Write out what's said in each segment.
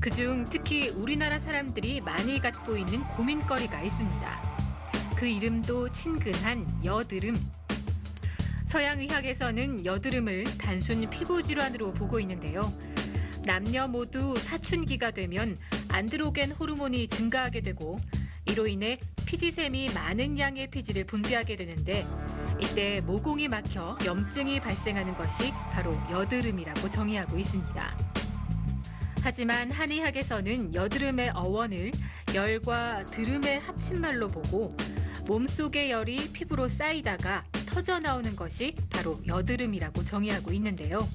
그중 특히 우리나라 사람들이 많이 갖고 있는 고민거리가 있습니다. 그 이름도 친근한 여드름. 서양의학에서는 여드름을 단순 피부 질환으로 보고 있는데요. 남녀 모두 사춘기가 되면 안드로겐 호르몬이 증가하게 되고 이로 인해 피지샘이 많은 양의 피지를 분비하게 되는데 이때 모공이 막혀 염증이 발생하는 것이 바로 여드름이라고 정의하고 있습니다. 하지만 한의학에서는 여드름의 어원을 열과 드름의 합친말로 보고 몸속의 열이 피부로 쌓이다가 터져 나오는 것이 바로 여드름이라고 정의하고 있는데요.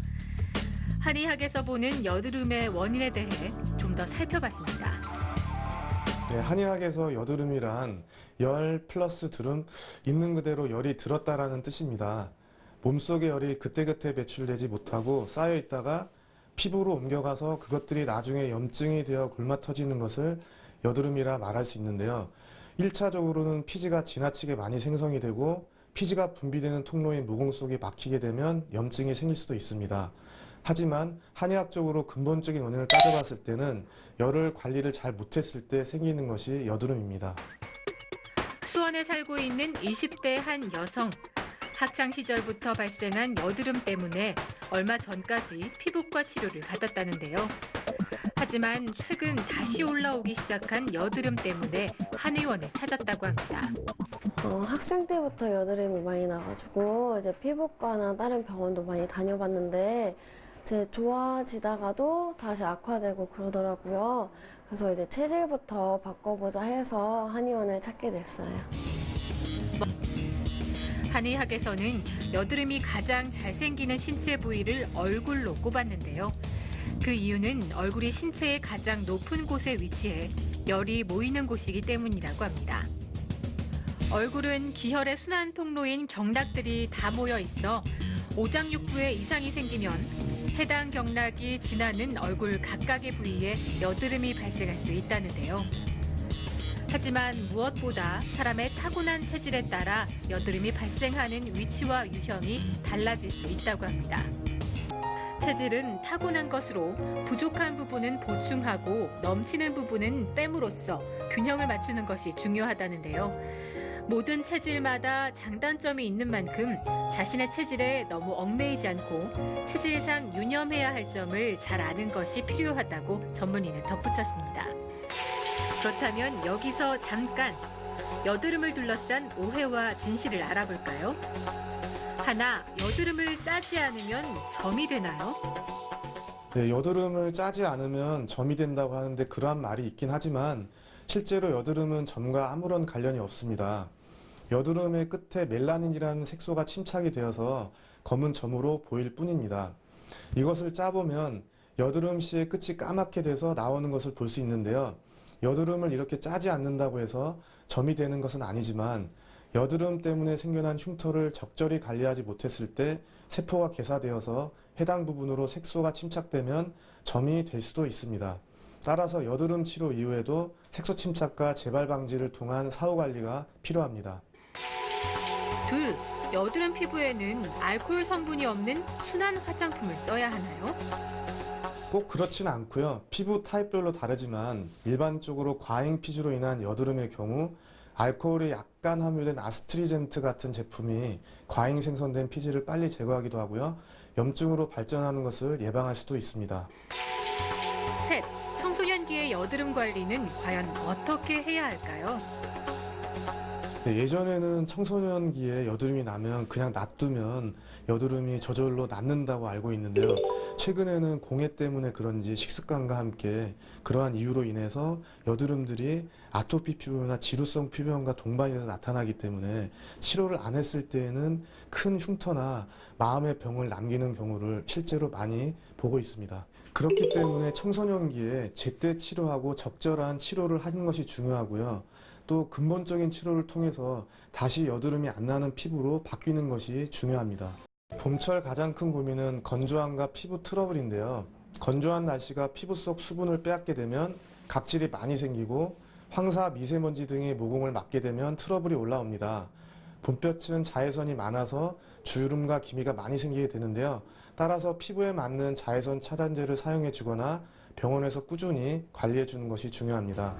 한의학에서 보는 여드름의 원인에 대해 좀 더 살펴봤습니다. 네, 한의학에서 여드름이란 열 플러스 드름, 있는 그대로 열이 들었다라는 뜻입니다. 몸속의 열이 그때그때 배출되지 못하고 쌓여 있다가 피부로 옮겨가서 그것들이 나중에 염증이 되어 굶어 터지는 것을 여드름이라 말할 수 있는데요. 1차적으로는 피지가 지나치게 많이 생성이 되고 피지가 분비되는 통로인 모공 속에 막히게 되면 염증이 생길 수도 있습니다. 하지만 한의학적으로 근본적인 원인을 따져봤을 때는 열을 관리를 잘 못했을 때 생기는 것이 여드름입니다. 수원에 살고 있는 20대 한 여성. 학창 시절부터 발생한 여드름 때문에 얼마 전까지 피부과 치료를 받았다는데요. 하지만 최근 다시 올라오기 시작한 여드름 때문에 한의원을 찾았다고 합니다. 학생 때부터 여드름이 많이 나가지고 이제 피부과나 다른 병원도 많이 다녀봤는데 이제 좋아지다가도 다시 악화되고 그러더라고요. 그래서 이제 체질부터 바꿔보자 해서 한의원을 찾게 됐어요. 한의학에서는 여드름이 가장 잘 생기는 신체 부위를 얼굴로 꼽았는데요. 그 이유는 얼굴이 신체의 가장 높은 곳에 위치해 열이 모이는 곳이기 때문이라고 합니다. 얼굴은 기혈의 순환 통로인 경락들이 다 모여 있어 오장육부에 이상이 생기면 해당 경락이 지나는 얼굴 각각의 부위에 여드름이 발생할 수 있다는데요. 하지만 무엇보다 사람의 타고난 체질에 따라 여드름이 발생하는 위치와 유형이 달라질 수 있다고 합니다. 체질은 타고난 것으로 부족한 부분은 보충하고 넘치는 부분은 뺨으로써 균형을 맞추는 것이 중요하다는데요. 모든 체질마다 장단점이 있는 만큼 자신의 체질에 너무 얽매이지 않고 체질상 유념해야 할 점을 잘 아는 것이 필요하다고 전문의는 덧붙였습니다. 그렇다면 여기서 잠깐 여드름을 둘러싼 오해와 진실을 알아볼까요? 하나, 여드름을 짜지 않으면 점이 되나요? 네, 여드름을 짜지 않으면 점이 된다고 하는데 그러한 말이 있긴 하지만 실제로 여드름은 점과 아무런 관련이 없습니다. 여드름의 끝에 멜라닌이라는 색소가 침착이 되어서 검은 점으로 보일 뿐입니다. 이것을 짜보면 여드름 씨의 끝이 까맣게 돼서 나오는 것을 볼 수 있는데요. 여드름을 이렇게 짜지 않는다고 해서 점이 되는 것은 아니지만 여드름 때문에 생겨난 흉터를 적절히 관리하지 못했을 때 세포가 개사되어서 해당 부분으로 색소가 침착되면 점이 될 수도 있습니다. 따라서 여드름 치료 이후에도 색소 침착과 재발 방지를 통한 사후 관리가 필요합니다. 둘, 여드름 피부에는 알코올 성분이 없는 순한 화장품을 써야 하나요? 꼭 그렇지는 않고요. 피부 타입별로 다르지만 일반적으로 과잉 피지로 인한 여드름의 경우 알코올이 약간 함유된 아스트리젠트 같은 제품이 과잉 생성된 피지를 빨리 제거하기도 하고요. 염증으로 발전하는 것을 예방할 수도 있습니다. 셋, 청소년기의 여드름 관리는 과연 어떻게 해야 할까요? 네, 예전에는 청소년기에 여드름이 나면 그냥 놔두면 여드름이 저절로 낫는다고 알고 있는데요. 최근에는 공해 때문에 그런지 식습관과 함께 그러한 이유로 인해서 여드름들이 아토피 피부나 지루성 피부염과 동반이 돼서 나타나기 때문에 치료를 안 했을 때에는 큰 흉터나 마음의 병을 남기는 경우를 실제로 많이 보고 있습니다. 그렇기 때문에 청소년기에 제때 치료하고 적절한 치료를 하는 것이 중요하고요. 또 근본적인 치료를 통해서 다시 여드름이 안 나는 피부로 바뀌는 것이 중요합니다. 봄철 가장 큰 고민은 건조함과 피부 트러블인데요. 건조한 날씨가 피부 속 수분을 빼앗게 되면 각질이 많이 생기고 황사, 미세먼지 등의 모공을 막게 되면 트러블이 올라옵니다. 봄볕은 자외선이 많아서 주름과 기미가 많이 생기게 되는데요. 따라서 피부에 맞는 자외선 차단제를 사용해 주거나 병원에서 꾸준히 관리해 주는 것이 중요합니다.